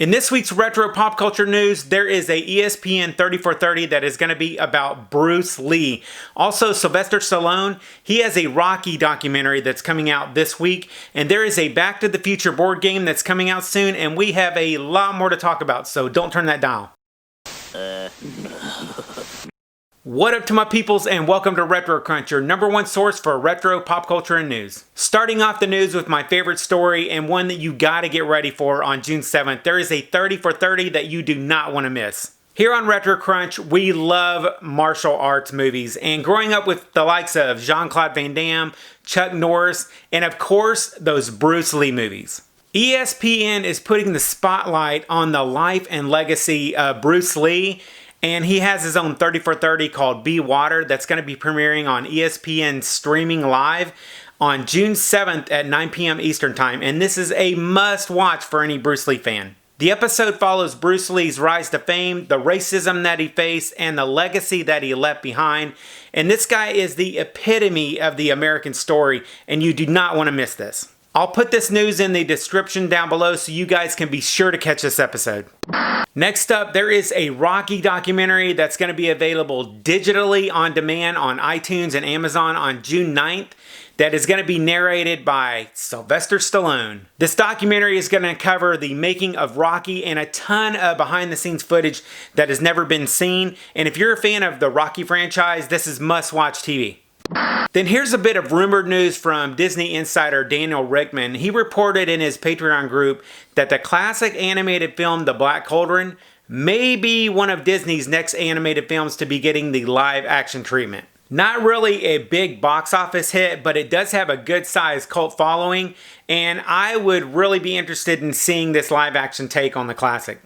In this week's Retro Pop Culture News, there is a ESPN 30 for 30 that is going to be about Bruce Lee. Also, Sylvester Stallone, he has a Rocky documentary that's coming out this week. And there is a Back to the Future board game that's coming out soon. And we have a lot more to talk about, so don't turn that dial. What up to my peoples, and welcome to Retro Crunch, your #1 source for retro pop culture and news. Starting off the news with my favorite story and one that you gotta get ready for on June 7th, there is a 30 for 30 that you do not want to miss. Here on Retro Crunch, we love martial arts movies, and growing up with the likes of Jean-Claude Van Damme, Chuck Norris, and of course, those Bruce Lee movies. ESPN is putting the spotlight on the life and legacy of Bruce Lee, and he has his own 30 for 30 called Be Water that's going to be premiering on ESPN streaming live on June 7th at 9 p.m. Eastern Time. And this is a must watch for any Bruce Lee fan. The episode follows Bruce Lee's rise to fame, the racism that he faced, and the legacy that he left behind. And this guy is the epitome of the American story, and you do not want to miss this. I'll put this news in the description down below so you guys can be sure to catch this episode. Next up, there is a Rocky documentary that's going to be available digitally on demand on iTunes and Amazon on June 9th that is going to be narrated by Sylvester Stallone. This documentary is going to cover the making of Rocky and a ton of behind-the-scenes footage that has never been seen. And if you're a fan of the Rocky franchise, this is must-watch TV. Then here's a bit of rumored news from Disney insider Daniel Rickman. He reported in his Patreon group that the classic animated film The Black Cauldron may be one of Disney's next animated films to be getting the live action treatment. Not really a big box office hit, but it does have a good sized cult following, and I would really be interested in seeing this live action take on the classic.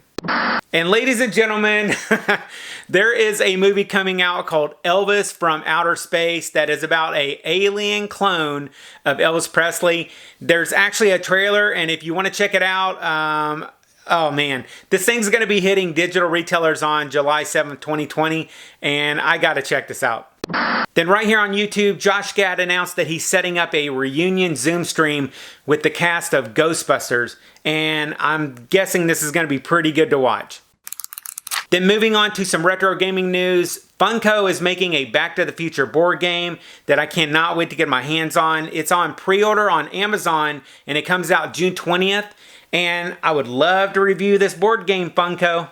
And ladies and gentlemen, there is a movie coming out called Elvis from Outer Space that is about an alien clone of Elvis Presley. There's actually a trailer, and if you want to check it out, oh man, this thing's going to be hitting digital retailers on July 7th, 2020, and I got to check this out. Then right here on YouTube, Josh Gad announced that he's setting up a reunion Zoom stream with the cast of Ghostbusters, and I'm guessing this is going to be pretty good to watch. Then moving on to some retro gaming news, Funko is making a Back to the Future board game that I cannot wait to get my hands on. It's on pre-order on Amazon, and it comes out June 20th, and I would love to review this board game, Funko.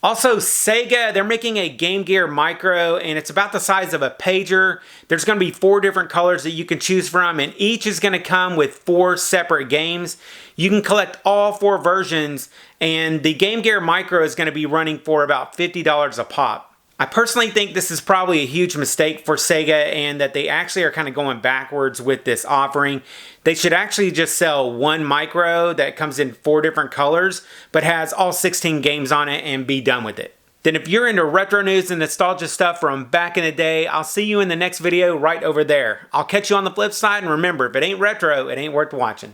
Also, Sega, they're making a Game Gear Micro, and it's about the size of a pager. There's going to be 4 different colors that you can choose from, and each is going to come with 4 separate games. You can collect all 4 versions, and the Game Gear Micro is going to be running for about $50 a pop. I personally think this is probably a huge mistake for Sega, and that they actually are kind of going backwards with this offering. They should actually just sell one micro that comes in 4 different colors, but has all 16 games on it, and be done with it. Then if you're into retro news and nostalgia stuff from back in the day, I'll see you in the next video right over there. I'll catch you on the flip side, and remember, if it ain't retro, it ain't worth watching.